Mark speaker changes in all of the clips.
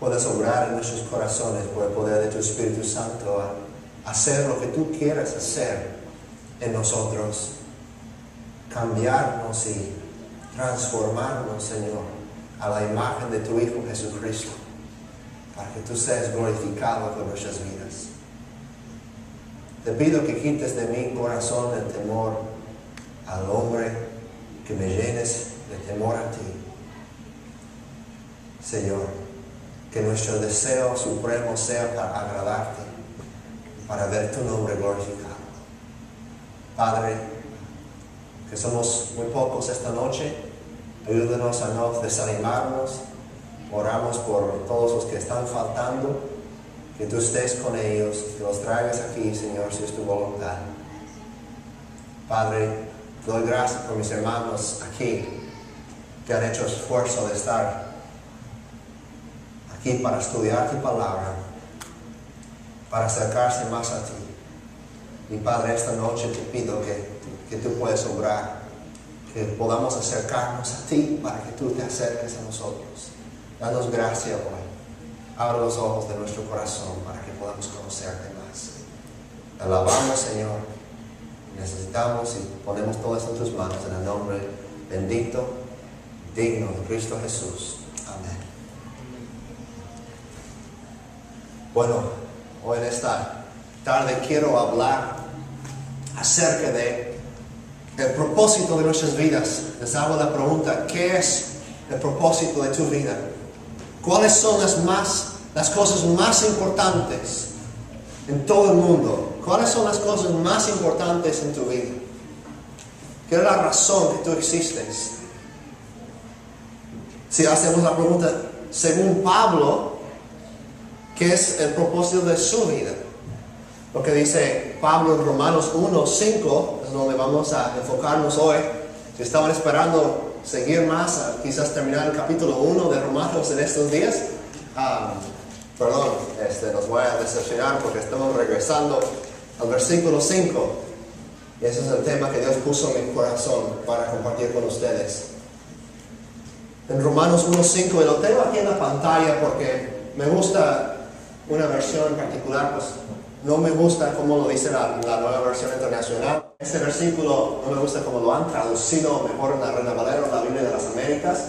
Speaker 1: puedas obrar en nuestros corazones por el poder de tu Espíritu Santo a hacer lo que tú quieras hacer en nosotros, cambiarnos y transformarnos, Señor, a la imagen de tu Hijo Jesucristo, para que tú seas glorificado con nuestras vidas. Te pido que quites de mi corazón el temor al hombre, que me llenes de temor a ti. Señor, que nuestro deseo supremo sea para agradarte, para ver tu nombre glorificado. Padre, que somos muy pocos esta noche, ayúdanos a no desanimarnos. Oramos por todos los que están faltando, que tú estés con ellos, que los traigas aquí, Señor, si es tu voluntad. Padre, doy gracias por mis hermanos aquí, que han hecho esfuerzo de estar aquí para estudiar tu palabra, para acercarse más a ti. Y Padre, esta noche te pido que tú puedas obrar, que podamos acercarnos a ti para que tú te acerques a nosotros. Danos gracia hoy. Abre los ojos de nuestro corazón para que podamos conocerte más. Te alabamos, Señor. Necesitamos y ponemos todo esto en tus manos en el nombre bendito, digno de Cristo Jesús. Amén. Bueno, hoy en esta tarde quiero hablar acerca de el propósito de nuestras vidas. Les hago la pregunta: ¿qué es el propósito de tu vida? ¿Cuáles son las cosas más importantes en todo el mundo? ¿Cuáles son las cosas más importantes en tu vida? ¿Qué es la razón que tú existes? Si hacemos la pregunta, según Pablo, ¿qué es el propósito de su vida? Lo que dice Pablo en Romanos 1:5 es donde vamos a enfocarnos hoy. Si estaban esperando seguir más, quizás terminar el capítulo 1 de Romanos en estos días, los voy a decepcionar porque estamos regresando al versículo 5. Y ese es el tema que Dios puso en mi corazón para compartir con ustedes. En Romanos 1:5, y lo tengo aquí en la pantalla porque me gusta una versión en particular, pues no me gusta como lo dice la nueva versión internacional. Este versículo no me gusta como lo han traducido mejor en la Reina Valera, la Biblia de las Américas,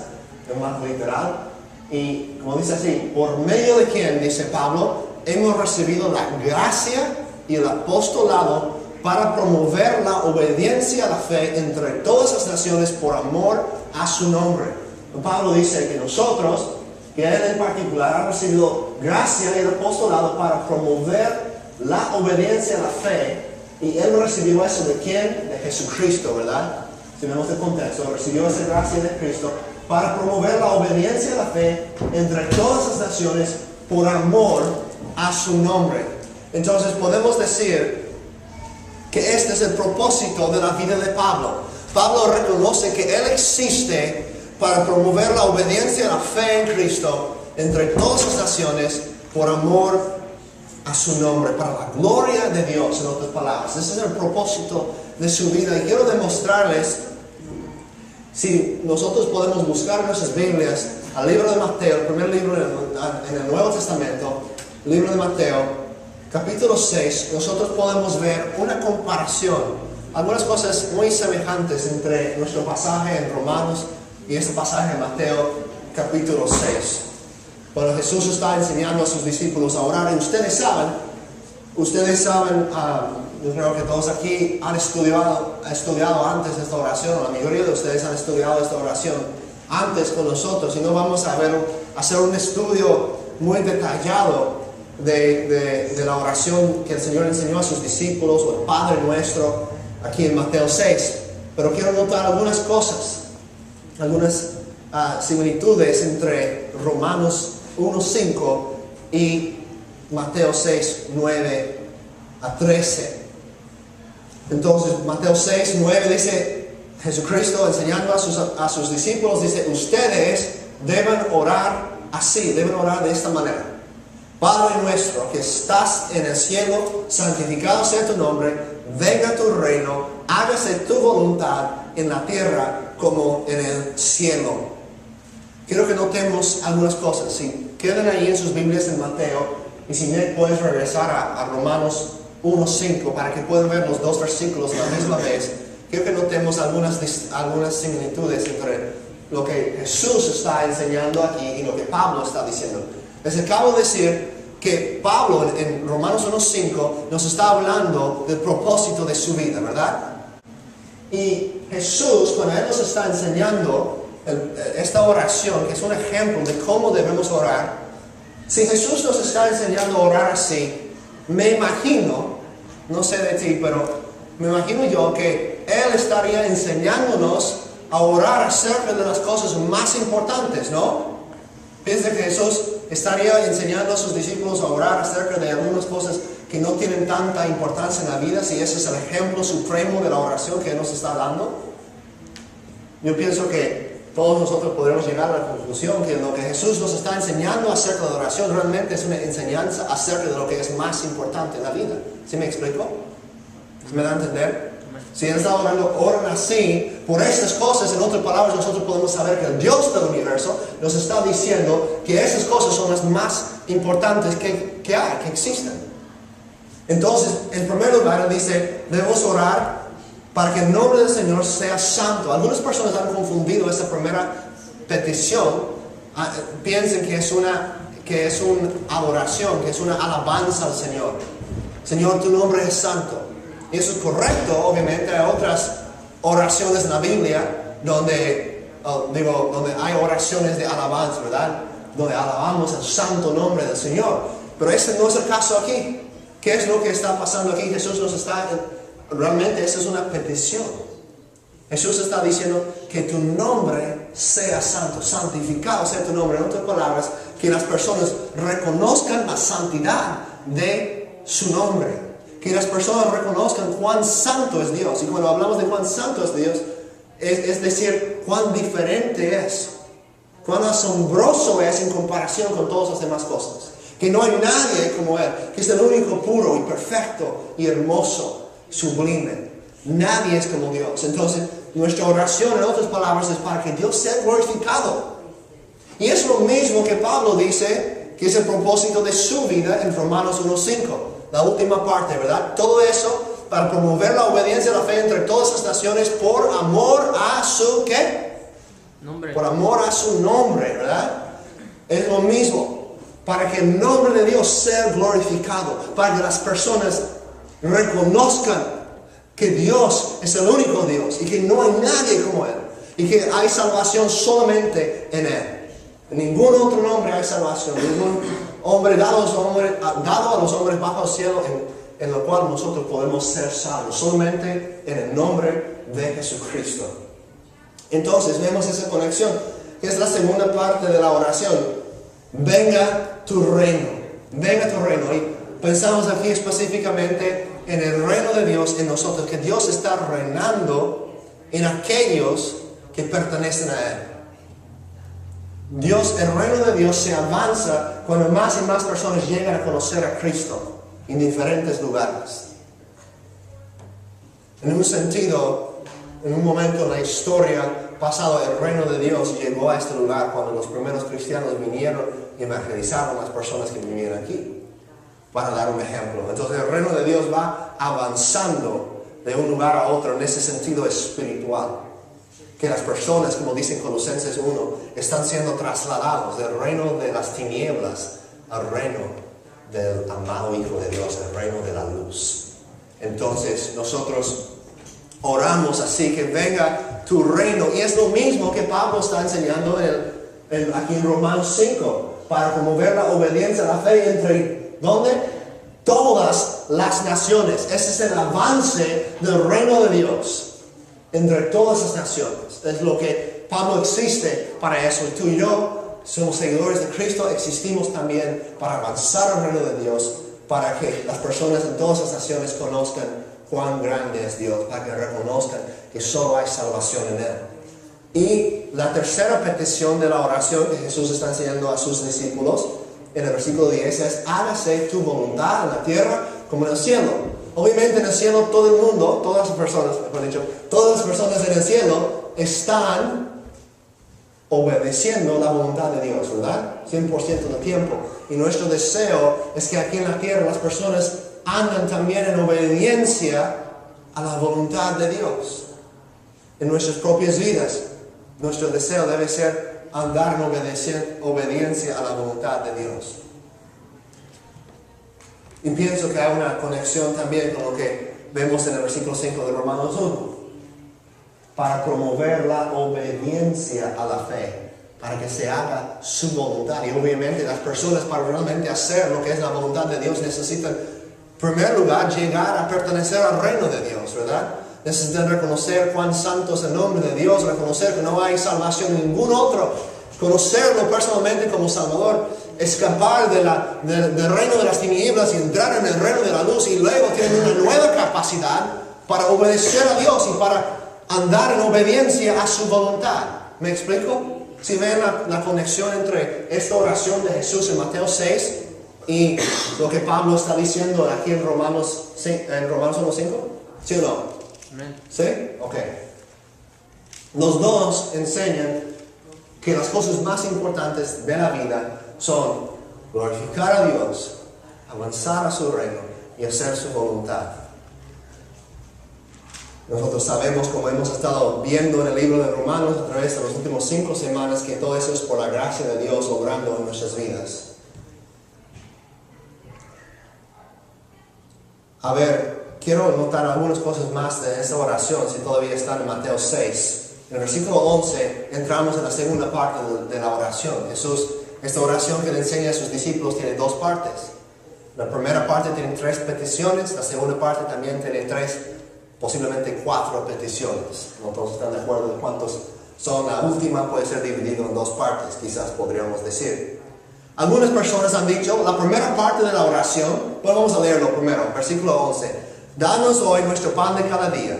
Speaker 1: es más literal. Y como dice así: por medio de quien, dice Pablo, hemos recibido la gracia y el apostolado para promover la obediencia a la fe entre todas las naciones por amor a su nombre. Pablo dice que nosotros, que él en particular, ha recibido gracia y el apostolado para promover la obediencia a la fe. Y él recibió eso ¿de quién? De Jesucristo, ¿verdad? Si vemos el contexto, recibió esa gracia de Cristo para promover la obediencia a la fe entre todas las naciones por amor a su nombre. Entonces podemos decir que este es el propósito de la vida de Pablo. Pablo reconoce que él existe para promover la obediencia a la fe en Cristo entre todas las naciones por amor a su nombre, para la gloria de Dios, en otras palabras. Ese es el propósito de su vida. Y quiero demostrarles, si nosotros podemos buscar en nuestras Biblias, al libro de Mateo, el primer libro en el Nuevo Testamento, el libro de Mateo, capítulo 6, nosotros podemos ver una comparación, algunas cosas muy semejantes entre nuestro pasaje en Romanos y este pasaje en Mateo, capítulo 6. Cuando Jesús está enseñando a sus discípulos a orar, y ustedes saben, yo creo que todos aquí han estudiado antes esta oración, o la mayoría de ustedes han estudiado esta oración antes con nosotros, y no vamos a hacer un estudio muy detallado de la oración que el Señor enseñó a sus discípulos, o el Padre Nuestro, aquí en Mateo 6. Pero quiero notar algunas cosas, algunas similitudes entre Romanos 1:5 y Mateo 6:9 a 13. Entonces, Mateo 6:9 dice, Jesucristo enseñando a sus discípulos, dice: ustedes deben orar así, deben orar de esta manera: Padre nuestro que estás en el cielo, santificado sea tu nombre, venga tu reino, hágase tu voluntad en la tierra como en el cielo. quiero que notemos algunas cosas. Si quedan ahí en sus Biblias en Mateo, y si me puedes regresar a Romanos 1:5 para que puedan ver los dos versículos a la misma vez, quiero que notemos algunas similitudes entre lo que Jesús está enseñando aquí y lo que Pablo está diciendo. Les acabo de decir que Pablo en Romanos 1:5 nos está hablando del propósito de su vida, ¿verdad? Y Jesús, cuando Él nos está enseñando esta oración, que es un ejemplo de cómo debemos orar, si Jesús nos está enseñando a orar así, me imagino, no sé de ti, pero me imagino yo que Él estaría enseñándonos a orar acerca de las cosas más importantes, ¿no? Piensa que Jesús estaría enseñando a sus discípulos a orar acerca de algunas cosas que no tienen tanta importancia en la vida, si ese es el ejemplo supremo de la oración que Él nos está dando. Yo pienso que todos nosotros podremos llegar a la conclusión que lo que Jesús nos está enseñando acerca de la oración realmente es una enseñanza acerca de lo que es más importante en la vida. ¿Sí me explico? ¿Me da a entender? Si Él está orando, oran así, por estas cosas, en otras palabras, nosotros podemos saber que el Dios del universo nos está diciendo que esas cosas son las más importantes que hay, que existen. Entonces, en primer lugar, Él dice, debemos orar para que el nombre del Señor sea santo. Algunas personas han confundido esa primera petición, piensan que es una adoración, que es una alabanza al Señor. Señor, tu nombre es santo. Y eso es correcto, obviamente. Hay otras oraciones en la Biblia donde hay oraciones de alabanza, ¿verdad? Donde alabamos el santo nombre del Señor. Pero ese no es el caso aquí. ¿Qué es lo que está pasando aquí? Jesús nos está... Realmente esa es una petición. Jesús está diciendo que tu nombre sea santo, santificado sea tu nombre. En otras palabras, que las personas reconozcan la santidad de su nombre. Que las personas reconozcan cuán santo es Dios. Y cuando hablamos de cuán santo es Dios, es decir, cuán diferente es, cuán asombroso es en comparación con todas las demás cosas. Que no hay nadie como Él, que es el único puro y perfecto y hermoso, sublime. Nadie es como Dios. Entonces, nuestra oración, en otras palabras, es para que Dios sea glorificado. Y es lo mismo que Pablo dice, que es el propósito de su vida en Romanos 1:5. La última parte, ¿verdad? Todo eso para promover la obediencia y la fe entre todas las naciones por amor a su, ¿qué? Nombre. Por amor a su nombre, ¿verdad? Es lo mismo. Para que el nombre de Dios sea glorificado. Para que las personas reconozcan que Dios es el único Dios. Y que no hay nadie como Él. Y que hay salvación solamente en Él. En ningún otro nombre hay salvación. Ningún hombre dado a los hombres bajo el cielo en lo cual nosotros podemos ser salvos. Solamente en el nombre de Jesucristo. Entonces vemos esa conexión. Que es la segunda parte de la oración. Venga tu reino. Venga tu reino. Y pensamos aquí específicamente en el reino de Dios en nosotros. Que Dios está reinando en aquellos que pertenecen a Él. El reino de Dios se avanza cuando más y más personas llegan a conocer a Cristo en diferentes lugares. En un sentido, en un momento en la historia pasado, el reino de Dios llegó a este lugar cuando los primeros cristianos vinieron y evangelizaron a las personas que vivían aquí. Para dar un ejemplo. Entonces el reino de Dios va avanzando de un lugar a otro en ese sentido espiritual. Que las personas, como dicen Colosenses 1, están siendo trasladados del reino de las tinieblas al reino del amado Hijo de Dios, el reino de la luz. Entonces nosotros oramos así, que venga tu reino. Y es lo mismo que Pablo está enseñando aquí en Romanos 5, para promover la obediencia a la fe entre, ¿dónde? Todas las naciones. Ese es el avance del reino de Dios entre todas las naciones. Es lo que Pablo existe para eso. Y tú y yo somos seguidores de Cristo, existimos también para avanzar al reino de Dios, para que las personas en todas las naciones conozcan cuán grande es Dios, para que reconozcan que solo hay salvación en Él. Y la tercera petición de la oración que Jesús está enseñando a sus discípulos en el versículo 10 es: hágase tu voluntad en la tierra como en el cielo. Obviamente en el cielo todo el mundo, todas las personas en el cielo están obedeciendo la voluntad de Dios, ¿verdad? 100% del tiempo. Y nuestro deseo es que aquí en la tierra las personas andan también en obediencia a la voluntad de Dios. En nuestras propias vidas, nuestro deseo debe ser andar en obediencia a la voluntad de Dios. Y pienso que hay una conexión también con lo que vemos en el versículo 5 de Romanos 1. Para promover la obediencia a la fe, para que se haga su voluntad. Y obviamente las personas, para realmente hacer lo que es la voluntad de Dios, necesitan, en primer lugar, llegar a pertenecer al reino de Dios, ¿verdad? Necesitan reconocer cuán santo es el nombre de Dios, reconocer que no hay salvación en ningún otro, conocerlo personalmente como Salvador, escapar del reino de las tinieblas y entrar en el reino de la luz, y luego tienen una nueva capacidad para obedecer a Dios y para andar en obediencia a su voluntad. ¿Me explico? Si ven la conexión entre esta oración de Jesús en Mateo 6 y lo que Pablo está diciendo aquí en Romanos 1:5. ¿Sí o no?
Speaker 2: Amén.
Speaker 1: ¿Sí? Ok. Los dos enseñan que las cosas más importantes de la vida son glorificar a Dios, avanzar a su reino y hacer su voluntad. Nosotros sabemos, como hemos estado viendo en el libro de Romanos a través de las últimas 5 semanas, que todo eso es por la gracia de Dios obrando en nuestras vidas. A ver, quiero notar algunas cosas más de esta oración, si todavía están en Mateo 6. En el versículo 11 entramos en la segunda parte de la oración. Jesús, esta oración que le enseña a sus discípulos tiene 2 partes. La primera parte tiene 3 peticiones, la segunda parte también tiene 3, posiblemente 4 peticiones. No todos están de acuerdo de cuántos son. La última puede ser dividido en 2 partes, quizás podríamos decir. Algunas personas han dicho, la primera parte de la oración, pues vamos a leerlo primero, versículo 11. Danos hoy nuestro pan de cada día.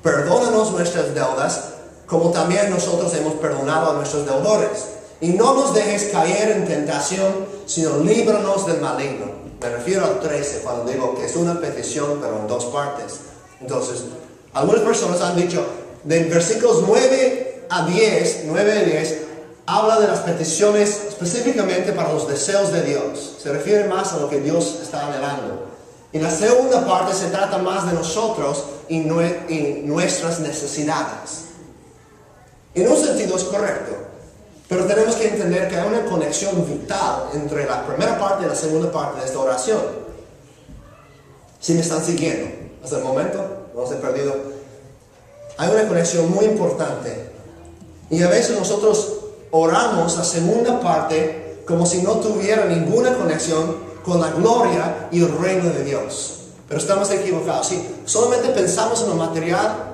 Speaker 1: Perdónanos nuestras deudas, como también nosotros hemos perdonado a nuestros deudores. Y no nos dejes caer en tentación, sino líbranos del maligno. Me refiero al 13, cuando digo que es una petición, pero en 2 partes. Entonces, algunas personas han dicho, de versículos 9 a 10, habla de las peticiones específicamente para los deseos de Dios. Se refiere más a lo que Dios está anhelando. Y la segunda parte se trata más de nosotros y nuestras necesidades. En un sentido es correcto, pero tenemos que entender que hay una conexión vital entre la primera parte y la segunda parte de esta oración. ¿Sí me están siguiendo hasta el momento? ¿No se he perdido? Hay una conexión muy importante. Y a veces nosotros oramos la segunda parte como si no tuviera ninguna conexión con la gloria y el reino de Dios. Pero estamos equivocados. Si solamente pensamos en lo material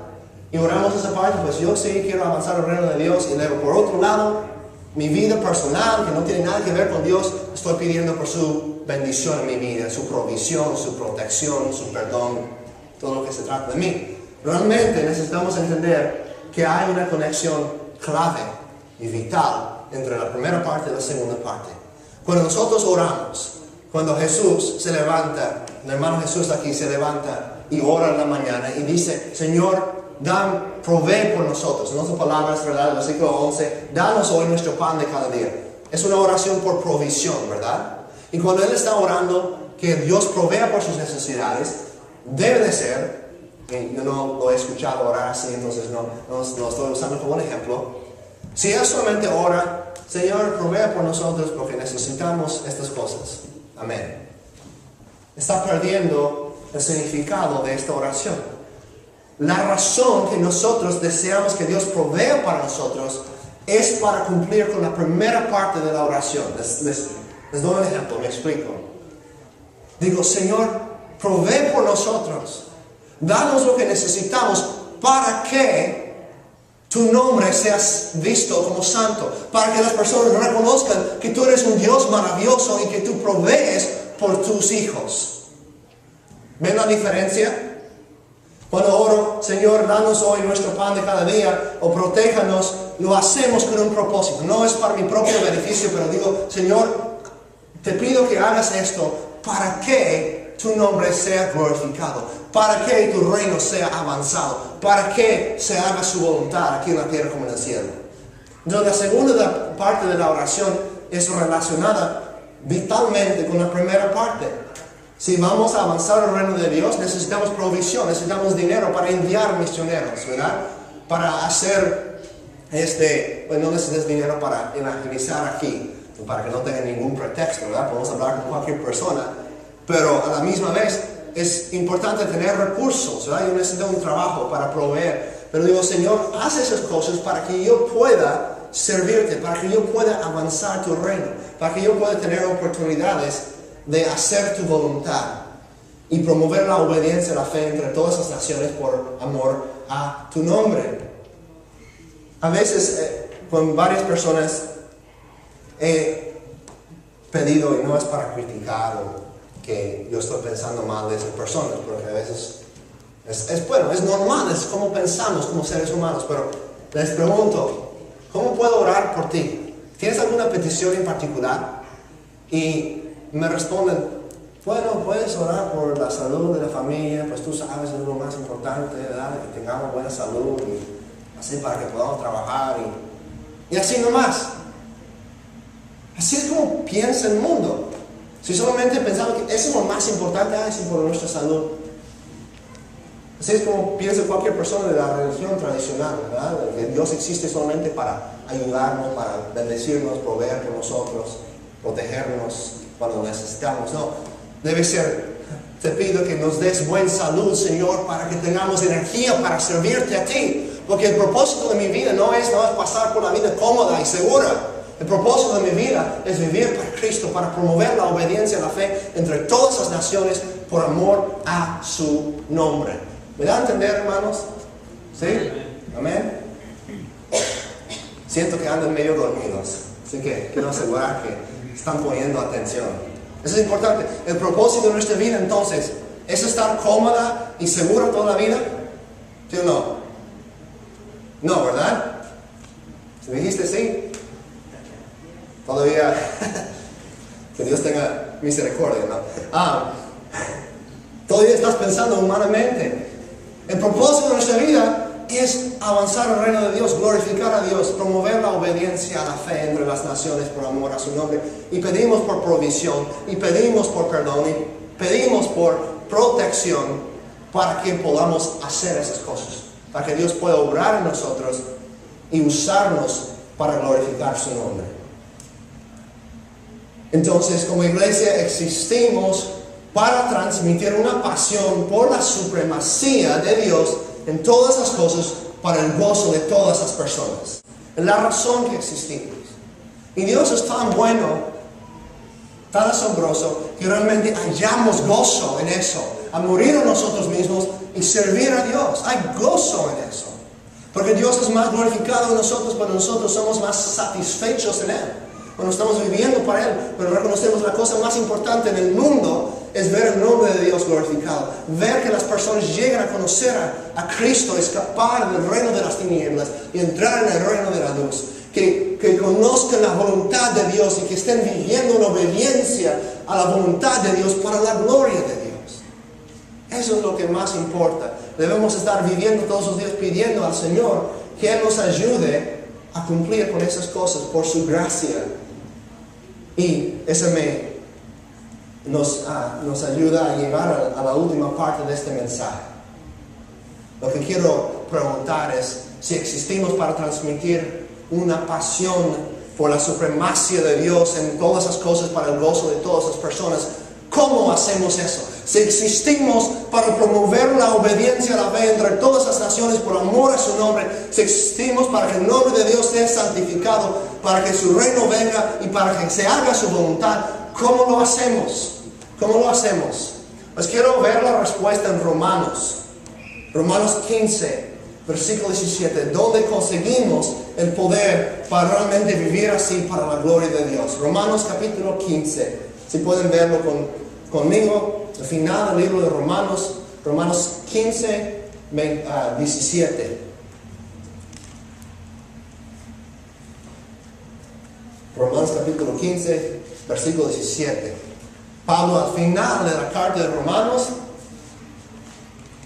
Speaker 1: y oramos esa parte, pues yo sí quiero avanzar al reino de Dios, y luego por otro lado, mi vida personal, que no tiene nada que ver con Dios, estoy pidiendo por su bendición en mi vida, su provisión, su protección, su perdón, todo lo que se trata de mí. Realmente necesitamos entender que hay una conexión clave y vital entre la primera parte y la segunda parte. Cuando nosotros oramos, cuando Jesús se levanta, el hermano Jesús aquí se levanta y ora en la mañana y dice, Señor, provee por nosotros. En otras palabras, ¿verdad? El versículo 11, danos hoy nuestro pan de cada día. Es una oración por provisión, ¿verdad? Y cuando Él está orando que Dios provea por sus necesidades, debe de ser, y yo no lo he escuchado orar así, entonces no estoy usando como un ejemplo. Si Él solamente ora, Señor, provea por nosotros porque necesitamos estas cosas. Amén. Está perdiendo el significado de esta oración. La razón que nosotros deseamos que Dios provea para nosotros es para cumplir con la primera parte de la oración. Les doy un ejemplo, me explico. Digo, Señor, provee por nosotros. Danos lo que necesitamos para que tu nombre sea visto como santo. Para que las personas reconozcan que tú eres un Dios maravilloso y que tú provees por tus hijos. ¿Ven la diferencia? Cuando oro, Señor, danos hoy nuestro pan de cada día, o protéjanos, lo hacemos con un propósito. No es para mi propio beneficio, pero digo, Señor, te pido que hagas esto para que tu nombre sea glorificado, para que tu reino sea avanzado, para que se haga su voluntad aquí en la tierra como en el cielo. Entonces la segunda parte de la oración es relacionada vitalmente con la primera parte. Si vamos a avanzar al reino de Dios, necesitamos provisión, necesitamos dinero para enviar misioneros, ¿verdad? Para hacer, pues no necesitas dinero para evangelizar aquí, para que no tengan ningún pretexto, ¿verdad? Podemos hablar con cualquier persona, pero a la misma vez es importante tener recursos, ¿verdad? Yo necesito un trabajo para proveer, pero digo, Señor, haz esas cosas para que yo pueda servirte, para que yo pueda avanzar tu reino, para que yo pueda tener oportunidades de hacer tu voluntad y promover la obediencia y la fe entre todas las naciones por amor a tu nombre. A veces con varias personas he pedido, y no es para criticar o que yo estoy pensando mal de esas personas, porque a veces es normal, es como pensamos como seres humanos, pero les pregunto, ¿cómo puedo orar por ti? ¿Tienes alguna petición en particular? Y me responden, bueno, puedes orar por la salud de la familia, pues tú sabes, es lo más importante, ¿verdad? Que tengamos buena salud y así para que podamos trabajar y así nomás. Así es como piensa el mundo. Si solamente pensamos que eso es lo más importante, es por nuestra salud. Así es como piensa cualquier persona de la religión tradicional, ¿verdad? Que Dios existe solamente para ayudarnos, para bendecirnos, proveer por nosotros, protegernos cuando necesitamos. No, debe ser, te pido que nos des buena salud, Señor, para que tengamos energía para servirte a ti. Porque el propósito de mi vida no es pasar por la vida cómoda y segura. El propósito de mi vida es vivir para Cristo, para promover la obediencia y la fe entre todas las naciones por amor a su nombre. ¿Me da a entender, hermanos? ¿Sí? ¿Amén? Siento que andan medio dormidos, así que quiero asegurar que están poniendo atención. Eso es importante. El propósito de nuestra vida, entonces, ¿es estar cómoda y segura toda la vida? ¿Sí o no? No, ¿verdad? Si me dijiste sí, todavía que Dios tenga misericordia, ¿no? Todavía estás pensando humanamente. El propósito de nuestra vida es avanzar al reino de Dios, glorificar a Dios, promover la obediencia a la fe entre las naciones por amor a su nombre. Y pedimos por provisión, y pedimos por perdón, y pedimos por protección para que podamos hacer esas cosas, para que Dios pueda obrar en nosotros y usarnos para glorificar su nombre. Entonces, como iglesia existimos para transmitir una pasión por la supremacía de Dios en todas las cosas para el gozo de todas las personas. Es la razón que existimos. Y Dios es tan bueno, tan asombroso, que realmente hallamos gozo en eso. A morir a nosotros mismos y servir a Dios. Hay gozo en eso. Porque Dios es más glorificado en nosotros cuando nosotros somos más satisfechos en Él. Cuando estamos viviendo para Él, pero reconocemos la cosa más importante en el mundo es ver el nombre de Dios glorificado. Ver que las personas llegan a conocer a Cristo, escapar del reino de las tinieblas y entrar en el reino de la luz. Que conozcan la voluntad de Dios y que estén viviendo en obediencia a la voluntad de Dios para la gloria de Dios. Eso es lo que más importa. Debemos estar viviendo todos los días pidiendo al Señor que Él nos ayude a cumplir con esas cosas por su gracia. Y eso nos ayuda a llegar a la última parte de este mensaje. Lo que quiero preguntar es si existimos para transmitir una pasión por la supremacía de Dios en todas las cosas para el gozo de todas las personas. ¿Cómo hacemos eso? Si existimos para promover la obediencia a la fe entre todas las naciones por amor a su nombre, si existimos para que el nombre de Dios sea santificado, para que su reino venga y para que se haga su voluntad, ¿cómo lo hacemos? ¿Cómo lo hacemos? Pues quiero ver la respuesta en Romanos 15, versículo 17, donde conseguimos el poder para realmente vivir así para la gloria de Dios. Romanos capítulo 15, si pueden verlo conmigo, al final del libro de Romanos 15, 17. Romanos capítulo 15, versículo 17. Pablo al final de la carta de Romanos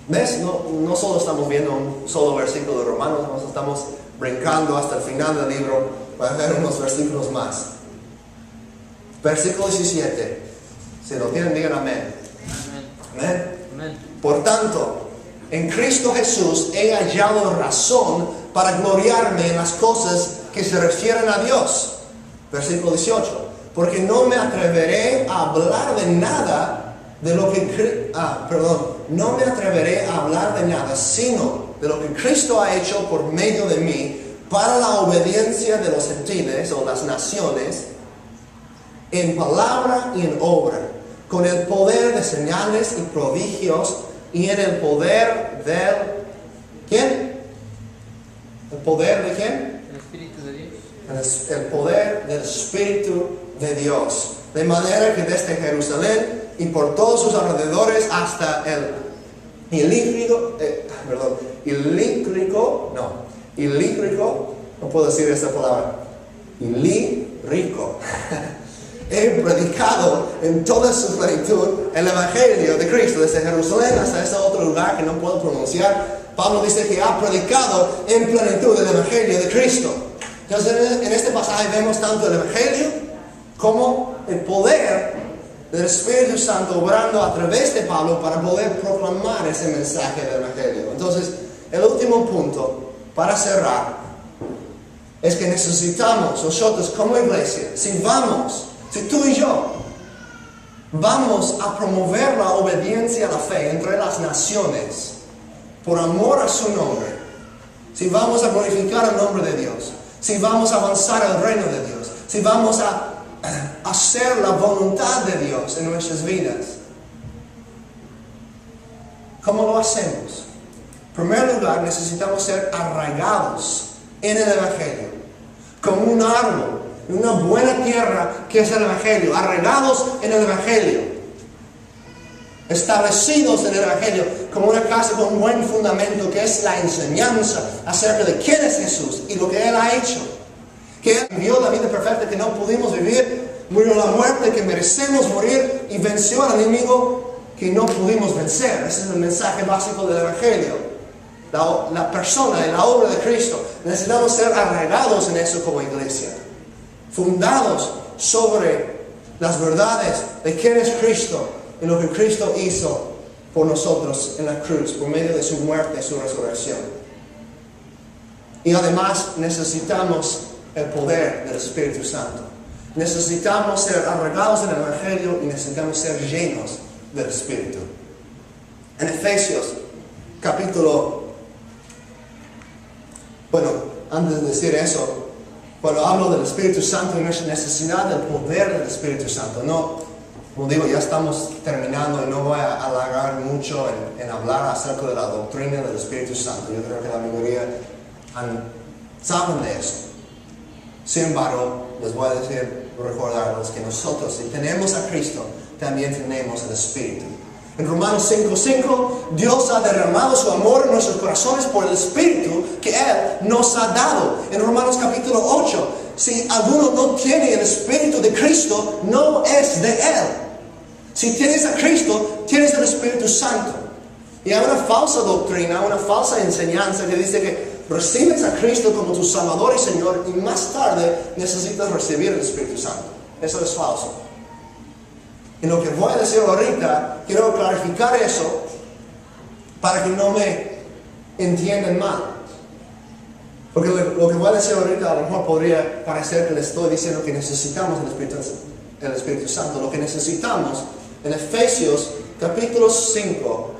Speaker 1: ¿Ves? No solo estamos viendo un solo versículo de Romanos, nos estamos brincando hasta el final del libro para ver unos versículos más. Versículo 17. Si lo tienen, digan amén. Amén. Amén. Por tanto, en Cristo Jesús he hallado razón para gloriarme en las cosas que se refieren a Dios. Versículo 18. Porque no me atreveré a hablar de nada de lo que no me atreveré a hablar de nada, sino de lo que Cristo ha hecho por medio de mí para la obediencia de los gentiles o las naciones, en palabra y en obra, con el poder de señales y prodigios y en el poder del... ¿Quién? ¿El poder de quién?
Speaker 2: El Espíritu de Dios.
Speaker 1: El poder del Espíritu de Dios. De manera que desde Jerusalén y por todos sus alrededores hasta el Ilírico, no puedo decir esta palabra, Ilírico. He predicado en toda su plenitud el Evangelio de Cristo, desde Jerusalén hasta ese otro lugar que no puedo pronunciar. Pablo dice que ha predicado en plenitud el Evangelio de Cristo. Entonces en este pasaje vemos tanto el Evangelio como el poder del Espíritu Santo obrando a través de Pablo para poder proclamar ese mensaje del Evangelio. Entonces, el último punto para cerrar es que necesitamos nosotros como iglesia, si tú y yo vamos a promover la obediencia a la fe entre las naciones por amor a su nombre, si vamos a glorificar el nombre de Dios, si vamos a avanzar al reino de Dios, si vamos a hacer la voluntad de Dios en nuestras vidas, ¿cómo lo hacemos? En primer lugar, necesitamos ser arraigados en el Evangelio, como un árbol, en una buena tierra que es el Evangelio, arraigados en el Evangelio, establecidos en el Evangelio, como una casa con un buen fundamento que es la enseñanza acerca de quién es Jesús y lo que Él ha hecho. Que Él vivió la vida perfecta que no pudimos vivir, murió la muerte que merecemos morir y venció al enemigo que no pudimos vencer. Ese es el mensaje básico del Evangelio. La persona y la obra de Cristo. Necesitamos ser arraigados en eso como iglesia. Fundados sobre las verdades de quién es Cristo y lo que Cristo hizo por nosotros en la cruz, por medio de su muerte y su resurrección. Y además necesitamos el poder del Espíritu Santo. Necesitamos ser arraigados en el Evangelio y necesitamos ser llenos del Espíritu. En Efesios, antes de decir eso, cuando hablo del Espíritu Santo y nuestra necesidad del poder del Espíritu Santo, como digo, ya estamos terminando y no voy a alargar mucho en hablar acerca de la doctrina del Espíritu Santo. Yo creo que la mayoría saben de eso. Sin embargo, les voy a recordarles que nosotros, si tenemos a Cristo, también tenemos el Espíritu. En Romanos 5:5, Dios ha derramado su amor en nuestros corazones por el Espíritu que Él nos ha dado. En Romanos capítulo 8, si alguno no tiene el Espíritu de Cristo, no es de Él. Si tienes a Cristo, tienes el Espíritu Santo. Y hay una falsa doctrina, una falsa enseñanza que dice que recibes a Cristo como tu Salvador y Señor y más tarde necesitas recibir el Espíritu Santo. Eso es falso. Y lo que voy a decir ahorita, quiero clarificar eso para que no me entiendan mal. Porque lo que voy a decir ahorita a lo mejor podría parecer que les estoy diciendo que necesitamos el Espíritu Santo. Lo que necesitamos en Efesios capítulo 5,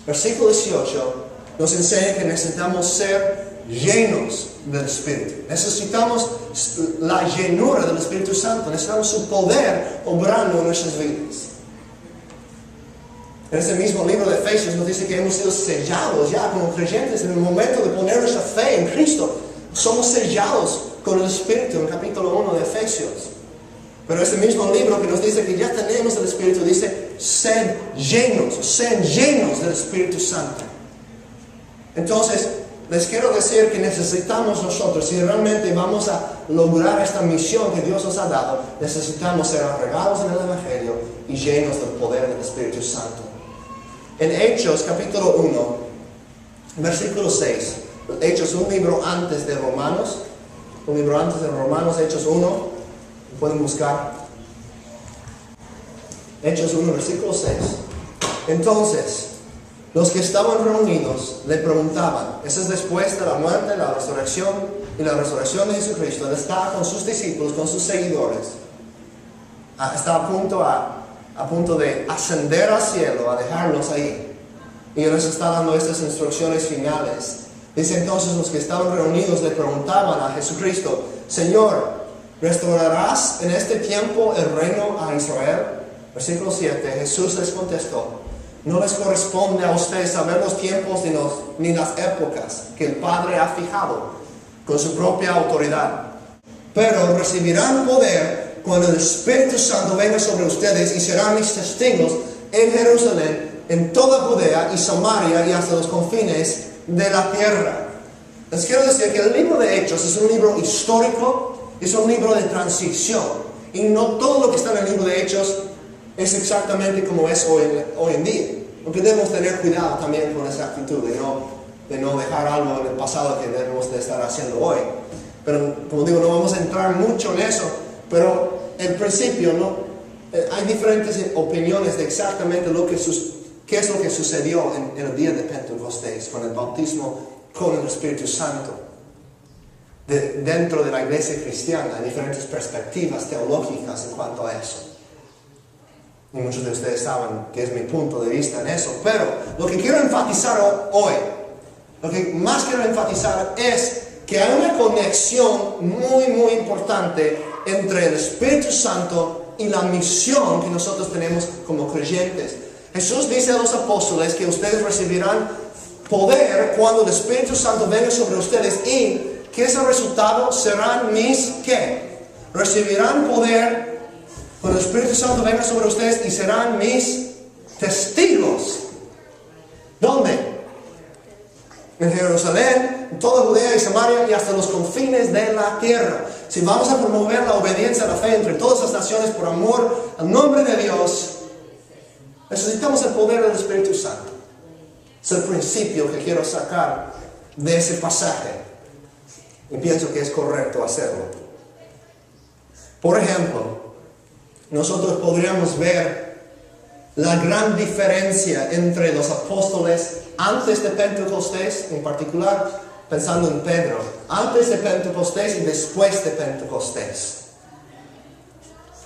Speaker 1: versículo 18, nos enseña que necesitamos ser llenos del Espíritu. Necesitamos la llenura del Espíritu Santo. Necesitamos su poder obrando en nuestras vidas. En ese mismo libro de Efesios nos dice que hemos sido sellados ya como creyentes en el momento de poner nuestra fe en Cristo. Somos sellados con el Espíritu en capítulo 1 de Efesios. Pero ese mismo libro que nos dice que ya tenemos el Espíritu dice, sed llenos del Espíritu Santo. Entonces, les quiero decir que necesitamos nosotros, si realmente vamos a lograr esta misión que Dios nos ha dado, necesitamos ser arraigados en el Evangelio y llenos del poder del Espíritu Santo. En Hechos capítulo 1, versículo 6. Hechos, un libro antes de Romanos. Un libro antes de Romanos, Hechos 1. Pueden buscar. Hechos 1, versículo 6. Entonces, los que estaban reunidos le preguntaban, eso es después de la muerte, la resurrección y la resurrección de Jesucristo. Él está con sus discípulos, con sus seguidores. Está a punto de ascender al cielo, a dejarlos ahí. Y Él les está dando estas instrucciones finales. Dice entonces, los que estaban reunidos le preguntaban a Jesucristo, Señor, ¿restaurarás en este tiempo el reino a Israel? Versículo 7, Jesús les contestó, no les corresponde a ustedes saber los tiempos ni las épocas que el Padre ha fijado con su propia autoridad. Pero recibirán poder cuando el Espíritu Santo venga sobre ustedes y serán mis testigos en Jerusalén, en toda Judea y Samaria y hasta los confines de la tierra. Les quiero decir que el libro de Hechos es un libro histórico, es un libro de transición. Y no todo lo que está en el libro de Hechos es exactamente como es hoy en día. Aunque debemos tener cuidado también con esa actitud de no dejar algo en el pasado que debemos de estar haciendo hoy. Pero como digo, no vamos a entrar mucho en eso. Pero en principio hay diferentes opiniones de exactamente qué es lo que sucedió en el día de Pentecostés, con el bautismo, con el Espíritu Santo. Dentro de la iglesia cristiana hay diferentes perspectivas teológicas en cuanto a eso. Y muchos de ustedes saben que es mi punto de vista en eso. Pero lo que quiero enfatizar hoy, lo que más quiero enfatizar es que hay una conexión muy, muy importante entre el Espíritu Santo y la misión que nosotros tenemos como creyentes. Jesús dice a los apóstoles que ustedes recibirán poder cuando el Espíritu Santo venga sobre ustedes. ¿Y qué es el resultado? Serán mis, ¿qué? Recibirán poder cuando el Espíritu Santo venga sobre ustedes y serán mis testigos. ¿Dónde? En Jerusalén, en toda Judea y Samaria y hasta los confines de la tierra. Si vamos a promover la obediencia a la fe entre todas las naciones por amor al nombre de Dios, necesitamos el poder del Espíritu Santo. Es el principio que quiero sacar de ese pasaje. Y pienso que es correcto hacerlo. Por ejemplo, nosotros podríamos ver la gran diferencia entre los apóstoles antes de Pentecostés, en particular pensando en Pedro, antes de Pentecostés y después de Pentecostés.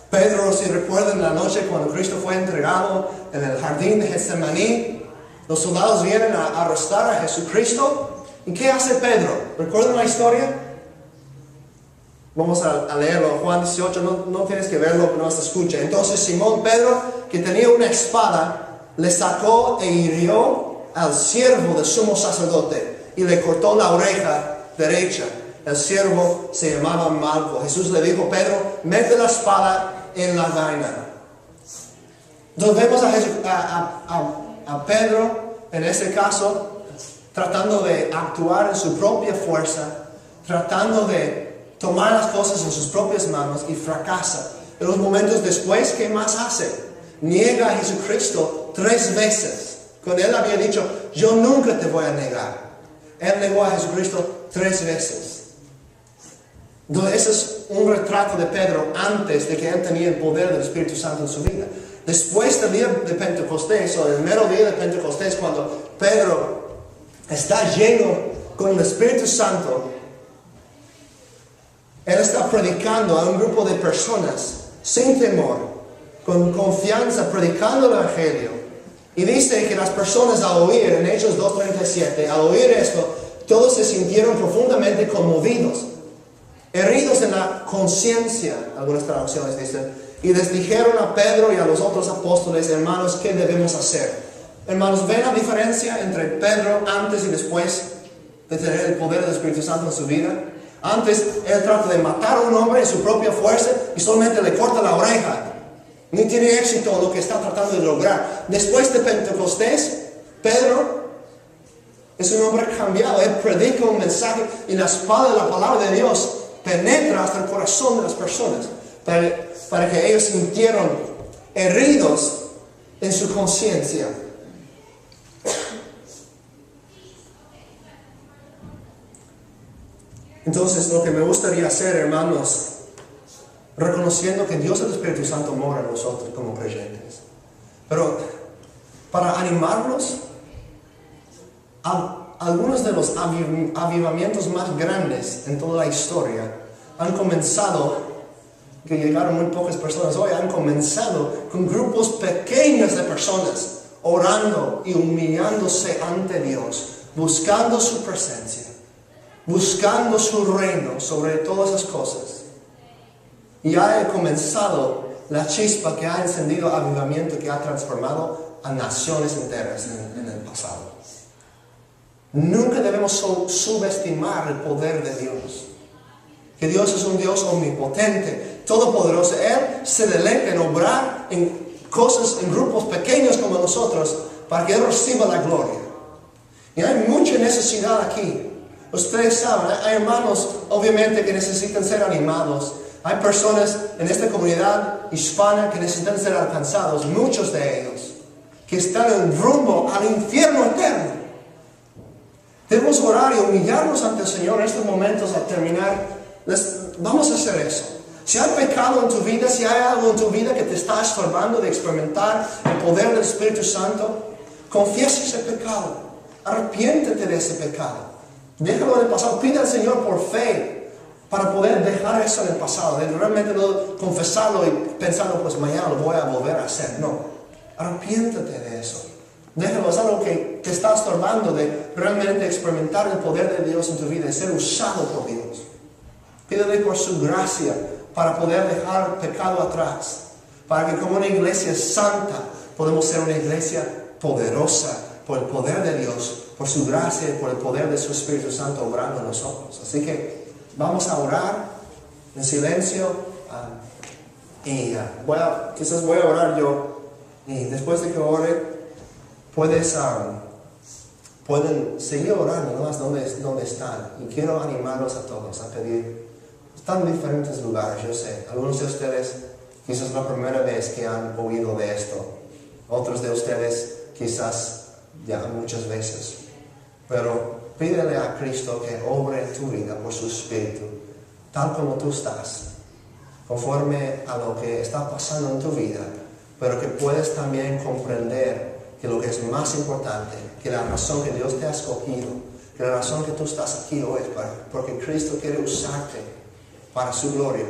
Speaker 1: Pedro, si recuerdan la noche cuando Cristo fue entregado en el jardín de Getsemaní, los soldados vienen a arrestar a Jesucristo. ¿Y qué hace Pedro? ¿Recuerdan la historia? Vamos a leerlo, Juan 18, no tienes que verlo, pero no se escucha. Entonces Simón Pedro, que tenía una espada, le sacó e hirió al siervo del sumo sacerdote y le cortó la oreja derecha. El siervo se llamaba Malco. Jesús le dijo, Pedro, mete la espada en la vaina. Entonces vemos a Pedro, en este caso, tratando de actuar en su propia fuerza, tratando de tomar las cosas en sus propias manos y fracasa. En los momentos después, ¿qué más hace? Niega a Jesucristo 3 veces. Cuando él había dicho, yo nunca te voy a negar. Él negó a Jesucristo 3 veces. Entonces, ese es un retrato de Pedro antes de que él tenía el poder del Espíritu Santo en su vida. Después del día de Pentecostés, o el mero día de Pentecostés, cuando Pedro está lleno con el Espíritu Santo, él está predicando a un grupo de personas sin temor, con confianza, predicando el Evangelio. Y dice que las personas al oír, en Hechos 2:37, al oír esto, todos se sintieron profundamente conmovidos, heridos en la conciencia, algunas traducciones dicen, y les dijeron a Pedro y a los otros apóstoles, hermanos, ¿qué debemos hacer? Hermanos, ¿ven la diferencia entre Pedro antes y después de tener el poder del Espíritu Santo en su vida? Antes, él trata de matar a un hombre en su propia fuerza y solamente le corta la oreja. Ni tiene éxito en lo que está tratando de lograr. Después de Pentecostés, Pedro es un hombre cambiado. Él predica un mensaje y la espada de la palabra de Dios penetra hasta el corazón de las personas para que ellos sintieron heridos en su conciencia. Entonces, lo que me gustaría hacer, hermanos, reconociendo que Dios el Espíritu Santo mora en nosotros como creyentes, pero para animarnos, algunos de los avivamientos más grandes en toda la historia han comenzado, que llegaron muy pocas personas hoy, han comenzado con grupos pequeños de personas orando y humillándose ante Dios, buscando su presencia, buscando su reino sobre todas esas cosas. Y ha comenzado la chispa que ha encendido avivamiento, que ha transformado a naciones enteras en el pasado. Nunca debemos subestimar el poder de Dios. Que Dios es un Dios omnipotente, todopoderoso. Él se deleita en obrar en cosas, en grupos pequeños como nosotros, para que Él reciba la gloria. Y hay mucha necesidad aquí. Ustedes saben, hay hermanos obviamente que necesitan ser animados. Hay personas en esta comunidad hispana que necesitan ser alcanzados, muchos de ellos, que están en rumbo al infierno eterno. Debemos orar y humillarnos ante el Señor en estos momentos al terminar. Vamos a hacer eso. Si hay pecado en tu vida, si hay algo en tu vida que te está estorbando de experimentar el poder del Espíritu Santo, confiesa ese pecado. Arrepiéntete de ese pecado. Déjalo en el pasado. Pide al Señor por fe para poder dejar eso en el pasado. De realmente no confesarlo y pensarlo, pues mañana lo voy a volver a hacer. No. Arrepiéntete de eso. Déjalo, es algo que te está estorbando de realmente experimentar el poder de Dios en tu vida, de ser usado por Dios. Pídele por su gracia para poder dejar el pecado atrás. Para que como una iglesia santa podemos ser una iglesia poderosa por el poder de Dios, por su gracia y por el poder de su Espíritu Santo obrando en nosotros. Así que vamos a orar en silencio quizás voy a orar yo y después de que ore pueden seguir orando nomás donde están. Y quiero animarlos a todos a pedir. Están en diferentes lugares, yo sé. Algunos de ustedes quizás la primera vez que han oído de esto. Otros de ustedes quizás ya muchas veces. Pero pídele a Cristo que obre en tu vida por su Espíritu, tal como tú estás, conforme a lo que está pasando en tu vida, pero que puedes también comprender que lo que es más importante, que la razón que Dios te ha escogido, que la razón que tú estás aquí hoy es porque Cristo quiere usarte para su gloria,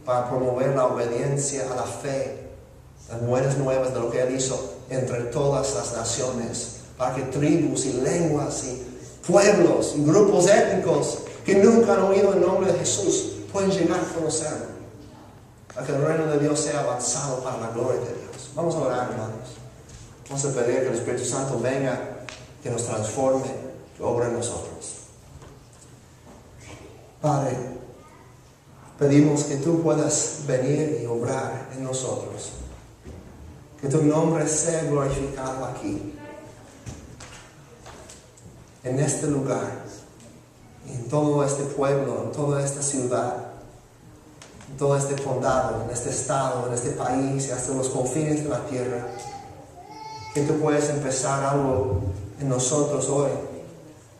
Speaker 1: para promover la obediencia a la fe, las buenas nuevas de lo que Él hizo entre todas las naciones, para que tribus y lenguas y pueblos y grupos étnicos que nunca han oído el nombre de Jesús pueden llegar a conocerlo, para que el reino de Dios sea avanzado para la gloria de Dios. Vamos a orar, hermanos. Vamos a pedir que el Espíritu Santo venga, que nos transforme, que obre en nosotros. Padre, pedimos que tú puedas venir y obrar en nosotros. Que tu nombre sea glorificado aquí, en este lugar, en todo este pueblo, en toda esta ciudad, en todo este condado, en este estado, en este país y hasta los confines de la tierra. Que tú puedes empezar algo en nosotros hoy.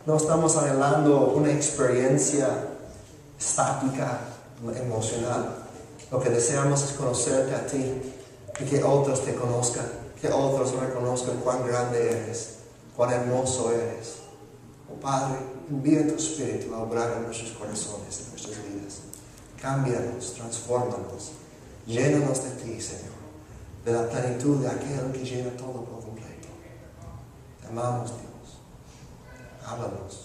Speaker 1: No estamos anhelando una experiencia estática, emocional. Lo que deseamos es conocerte a ti y que otros te conozcan, que otros reconozcan cuán grande eres, cuán hermoso eres. Oh Padre, envía tu Espíritu a obrar en nuestros corazones, en nuestras vidas. Cámbianos, transfórmanos, llénanos de ti, Señor, de la plenitud de aquel que llena todo por completo. Te amamos, Dios. Háblanos.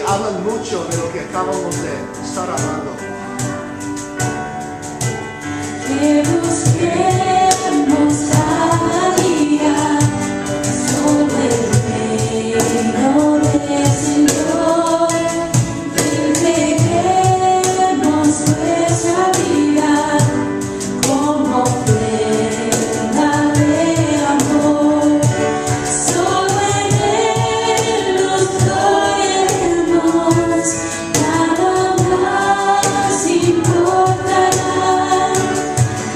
Speaker 2: hablan mucho de lo que acabamos de estar hablando.
Speaker 3: Que busquemos cada día sobre el reino del Señor, entreguemos nuestra vida como ofrenda de amor. Solo en Él nos gloriaremos, nada más importará.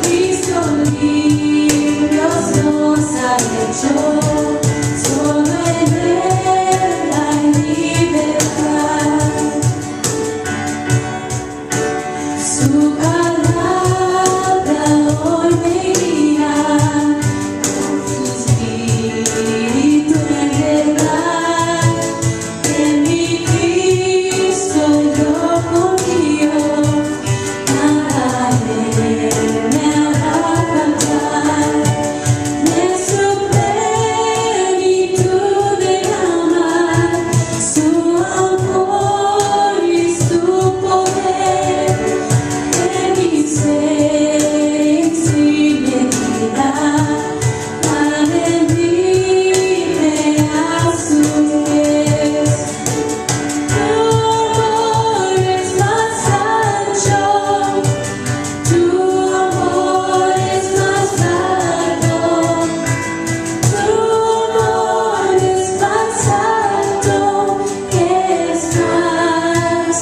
Speaker 3: Cristo limpios nos ha hecho, solo en Él hay libertad. Su palabra hoy me guía, con su espíritu en verdad. En mi Cristo yo confío, nada de Él me hará faltar. De su plenitud derramar su amor y su poder. De mi ser en su medida, para rendirme a sus pies. Tu amor es más ancho, tu amor es más largo, tu amor es más alto, es más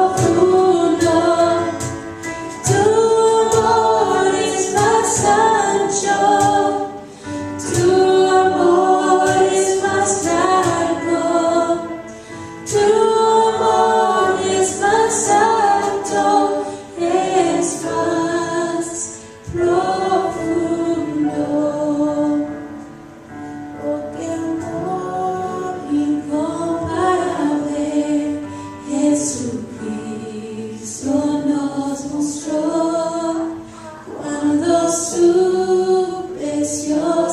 Speaker 3: profundo. Tu amor es más ancho, tu amor es más largo, tu amor es más alto, es más profundo. Oh, qué amor incomparable Jesucristo nos mostró cuando su preciosa